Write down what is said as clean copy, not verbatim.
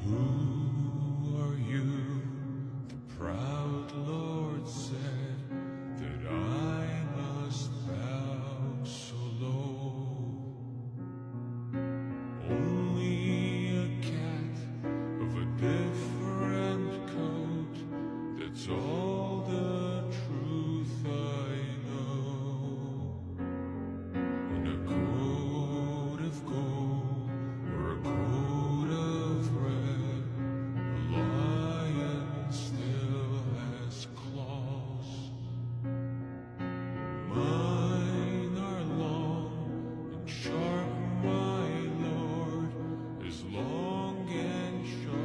Who are you? The proud Lord said that I must bow so low. Only a cat of a different coat, that's all the truth I know. In a coat of gold or a coat of red, a lion still has claws. Mine are long and sharp, my Lord, as long and sharp